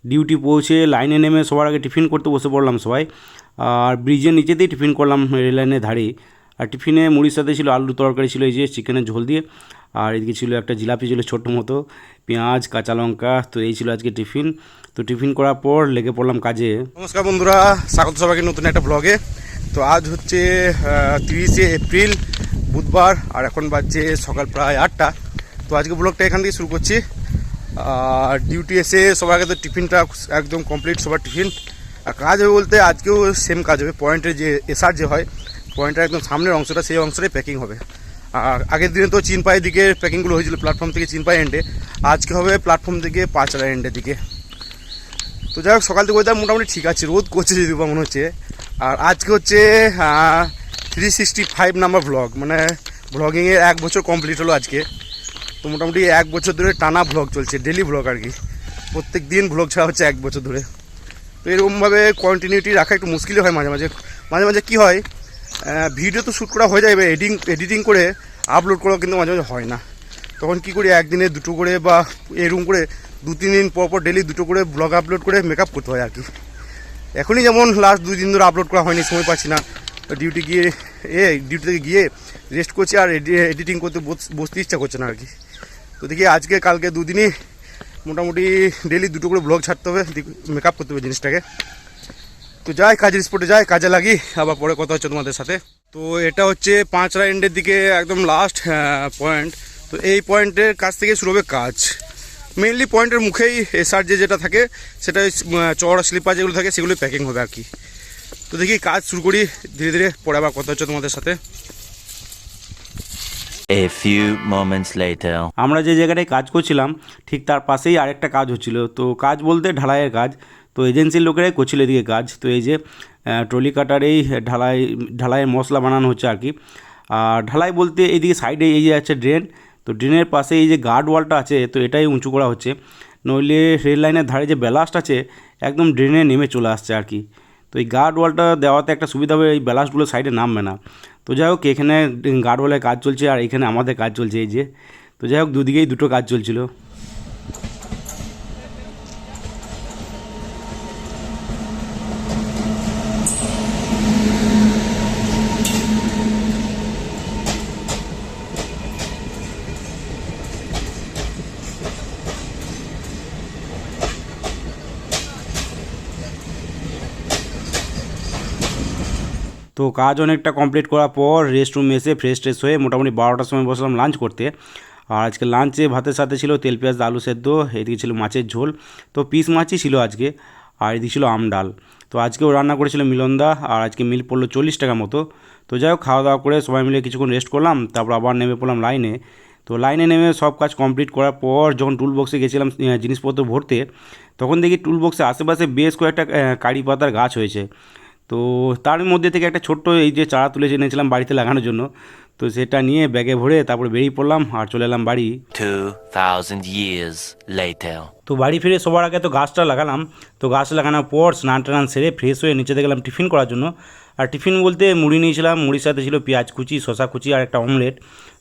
Duty পৌঁছে লাইনে নেমে সবার আগে টিফিন করতে বসে পড়লাম সবাই। আর ব্রিজের নিচেতেই টিফিন করলাম, রেল লাইনের ধারেই। আর টিফিনে মুড়ির সাথে ছিল আলুর তরকারি, ছিল এই যে চিকেনের ঝোল দিয়ে। আর এদিকে ছিল একটা জিলাপি, ছিল ছোট্ট মতো, পেঁয়াজ কাঁচা লঙ্কা। তো এই ছিল আজকে টিফিন। তো টিফিন করার পর লেগে পড়লাম কাজে। নমস্কার বন্ধুরা, স্বাগত সবাইকে নতুন একটা ব্লগে। তো আজ হচ্ছে 30শে এপ্রিল, বুধবার, আর এখন বাজছে সকাল প্রায় 8টা। তো আজকে ব্লগটা এখান থেকে শুরু করছি। আর ডিউটি এসে সবার আগে তো টিফিনটা একদম কমপ্লিট, সবার টিফিন। আর কাজ হবে বলতে আজকেও সেম কাজ হবে। পয়েন্টের যে এসআর যে হয়, পয়েন্টের একদম সামনের অংশটা, সেই অংশটাই প্যাকিং হবে। আর আগের দিনে তো চিনপাই দিকে প্যাকিংগুলো হয়েছিল, প্ল্যাটফর্ম থেকে চিনপাই এন্ডে। আজকে হবে প্ল্যাটফর্ম থেকে পাঁচড়া এন্ডের দিকে। তো যাই হোক, সকাল থেকে ওয়েদার মোটামুটি ঠিক আছে, রোদ করছে যদি বা মনে হচ্ছে। আর আজকে হচ্ছে 365 নাম্বার ব্লগ, মানে ব্লগিংয়ের 1 বছর কমপ্লিট হলো আজকে। তো মোটামুটি 1 বছর ধরে টানা ব্লগ চলছে, ডেলি ব্লগ আর কি। প্রত্যেক দিন ব্লগ ছাড়া হচ্ছে 1 বছর ধরে। তো এরকমভাবে কন্টিনিউটি রাখা একটু মুশকিলই হয় মাঝে মাঝে। মাঝে মাঝে কী হয়, ভিডিও তো শ্যুট করা হয়ে যায়, এবার এডিটিং করে আপলোড করা কিন্তু মাঝে মাঝে হয় না। তখন কী করি, একদিনে 2টো করে বা এরকম করে 2-3 দিন পর পর ডেলি 2টো করে ব্লগ আপলোড করে মেকআপ করতে হয় আর কি। এখনই যেমন লাস্ট 2 দিন ধরে আপলোড করা হয়নি, সময় পাচ্ছি না। ডিউটি থেকে গিয়ে রেস্ট করছি, আর এডিটিং করতে বসতে ইচ্ছা করছে না আর কি। তো দেখি আজকে কালকে 2 দিনই মোটামুটি ডেলি 2টো করে ব্লগ ছাড়তে হবে, মেকআপ করতে হবে জিনিসটাকে। তো যাই, কাজের স্পটে যাই, কাজে লাগি, আবার পরে কথা হচ্ছে তোমাদের সাথে। তো এটা হচ্ছে পাঁচড়া এন্ডের দিকে একদম লাস্ট পয়েন্ট। তো এই পয়েন্টের কাছ থেকে শুরু হবে কাজ। মেইনলি পয়েন্টের মুখেই এসআর যেটা থাকে, সেটা চড়া স্লিপার যেগুলো থাকে সেগুলো প্যাকিং হবে আর কি। তো দেখি কাজ শুরু করি ধীরে ধীরে, পরে আবার কথা হচ্ছে তোমাদের সাথে। A few moments later. আমরা যে জায়গাটায় কাজ করছিলাম ঠিক তার পাশেই আরেকটা কাজ হচ্ছিল। তো কাজ বলতে ঢালাইয়ের কাজ। তো এজেন্সির লোকেরাই করছিল এদিকে কাজ। তো এই যে ট্রলি কাটারেই ঢালাইয়ের মশলা বানানো হচ্ছে আর কি। আর ঢালাই বলতে এইদিকে সাইডে এই যে আছে ড্রেন। তো ড্রেনের পাশে এই যে গার্ড ওয়ালটা আছে, তো এটাই উঁচু করা হচ্ছে, নইলে রেল লাইনের ধারে যে ব্যালাস্ট আছে একদম ড্রেনে নেমে চলে আসছে আর কি। তো এই গার্ড ওয়ালটা দেওয়াতে একটা সুবিধা হবে, এই ব্যালাস্টগুলো সাইডে নামবে না। তো যাই হোক, এখানে গার্ড ওয়ালের কাজ চলছে আর এখানে আমাদের কাজ চলছে এই যে। তো যাই হোক, দুদিকেই দুটো কাজ চলছিল। তো কাজ অনেকটা কমপ্লিট করার পর রেস্ট রুমে এসে ফ্রেশ ট্রেশ হয়ে মোটামুটি 12টার সময় বসলাম লাঞ্চ করতে। আর আজকে লাঞ্চে ভাতের সাথে ছিল তেল পেঁয়াজ আলু সেদ্ধ, এদিকে ছিল মাছের ঝোল। তো পিস মাছই ছিল আজকে। আর এদিকে ছিল আম ডাল। তো আজকেও রান্না করেছিল মিলনদা, আর আজকে মিল পড়লো 40 টাকা মতো। তো যাই হোক, খাওয়া দাওয়া করে সবাই মিলে কিছুক্ষণ রেস্ট করলাম, তারপর আবার নেমে পড়লাম লাইনে। তো লাইনে নেমে সব কাজ কমপ্লিট করার পর যখন টুল বক্সে গেছিলাম জিনিসপত্র ভরতে, তখন দেখি টুল বক্সের আশেপাশে বেশ কয়েকটা কারি পাতার গাছ হয়েছে। তো তার মধ্যে থেকে একটা ছোট্ট এই যে চারা তুলে এনেছিলাম বাড়িতে লাগানোর জন্য, তো সেটা নিয়ে ব্যাগে ভরে তারপরে বেরিয়ে পড়লাম আর চলে এলাম বাড়ি। 2000 years later. তো বাড়ি ফিরে সবার আগে তো গাছটা লাগালাম। তো গাছ লাগানোর পর স্নান টান সেরে ফ্রেশ হয়ে নিচেতে গেলাম টিফিন করার জন্য। আর টিফিন বলতে মুড়ি নিয়েছিলাম, মুড়ির সাথে ছিল পেঁয়াজ কুচি, শশা কুচি আর একটা অমলেট।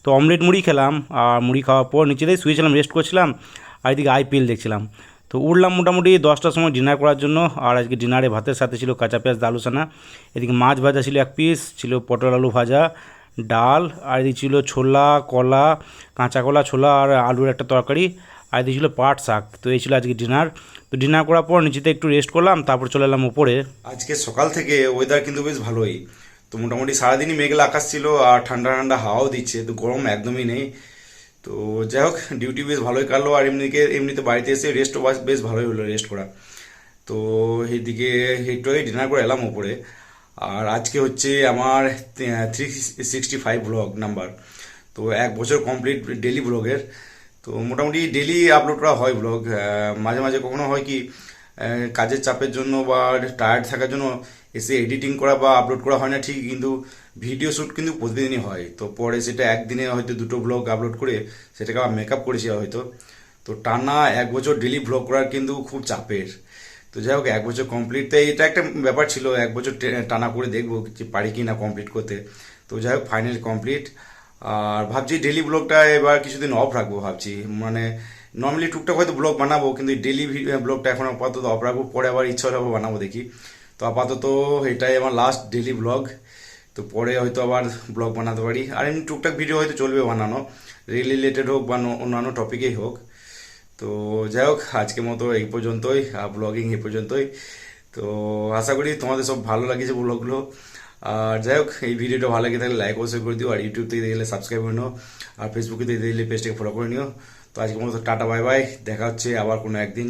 তো অমলেট মুড়ি খেলাম, আর মুড়ি খাওয়ার পর নিচেতেই শুয়েছিলাম, রেস্ট করছিলাম। আর এদিকে আইপিএল দেখছিলাম। তো উঠলাম মোটামুটি 10টার সময় ডিনার করার জন্য। আর আজকে ডিনারে ভাতের সাথে ছিল কাঁচা পেঁয়াজ আলু সানা, এদিকে মাছ ভাজা ছিল 1 পিস, ছিল পটল আলু ভাজা, ডাল, আর এদিকে ছিল ছোলা, কলা, কাঁচা কলা, ছোলা আর আলুর একটা তরকারি, আর এদিকে ছিল পাট শাক। তো এই ছিল আজকে ডিনার। তো ডিনার করার পর নিচেতে একটু রেস্ট করলাম, তারপর চলে এলাম উপরে। আজকে সকাল থেকে ওয়েদার কিন্তু বেশ ভালোই। তো মোটামুটি সারাদিনই মেঘলা আকাশ ছিল, আর ঠান্ডা ঠান্ডা হাওয়াও দিচ্ছে, তো গরম একদমই নেই। তো যাই হোক, ডিউটি বেশ ভালোই কাটলো। আর এমনিতে বাড়িতে এসে রেস্টও বেশ ভালোই হলো রেস্ট করা। তো এইদিকে একটু আগে ডিনার করে এলাম উপরে। আর আজকে হচ্ছে আমার 365 ব্লগ নাম্বার। তো 1 বছর কমপ্লিট ডেলি ব্লগের। তো মোটামুটি ডেলি আপলোড করা হয় ব্লগ। মাঝে মাঝে কখনো হয় কি, কাজের চাপের জন্য বা টায়ার্ড থাকার জন্য এসে এডিটিং করা বা আপলোড করা হয় না ঠিকই, কিন্তু ভিডিও শ্যুট কিন্তু প্রতিদিনই হয়। তো পরে সেটা একদিনে হয়তো 2টো ব্লগ আপলোড করে সেটাকে আবার মেকআপ করেছি হয়তো। তো টানা 1 বছর ডেলি ব্লগ করার কিন্তু খুব চাপের। তো যাই হোক, 1 বছর কমপ্লিট, তো এটা একটা ব্যাপার ছিল, 1 বছর টানা করে দেখবো যে পারি কি না কমপ্লিট করতে। তো যাই হোক, ফাইনালি কমপ্লিট। আর ভাবছি ডেলি ব্লগটা এবার কিছুদিন অফ রাখবো ভাবছি, মানে নর্মালি টুকটাক হয়তো ব্লগ বানাবো, কিন্তু ডেলি ব্লগটা এখন আপাতত অফ রাখবো, পরে আবার ইচ্ছা হলে আবার বানাবো দেখি। তো আপাতত এটাই আমার লাস্ট ডেলি ব্লগ। তো পরে হয়তো আবার ব্লগ বানাতে পারি, আর এমনি টুকটাক ভিডিও হয়তো চলবে বানানো, রিল রিলেটেড হোক বা অন্যান্য টপিকেই হোক। তো যাই হোক, আজকের মতো এই পর্যন্তই, ব্লগিং এই পর্যন্তই। তো আশা করি তোমাদের সব ভালো লাগিয়েছে ব্লগগুলো। আর যাই হোক, এই ভিডিওটা ভালো লাগে থাকলে লাইক অবশ্যই করে দিও, আর ইউটিউব থেকে দেখলে সাবস্ক্রাইব করে নিও, আর ফেসবুকে থেকে দেখলে পেজটাকে ফলো করে নিও। তো আজকের মতো টাটা বাই বাই, দেখা হচ্ছে আবার কোনো একদিন।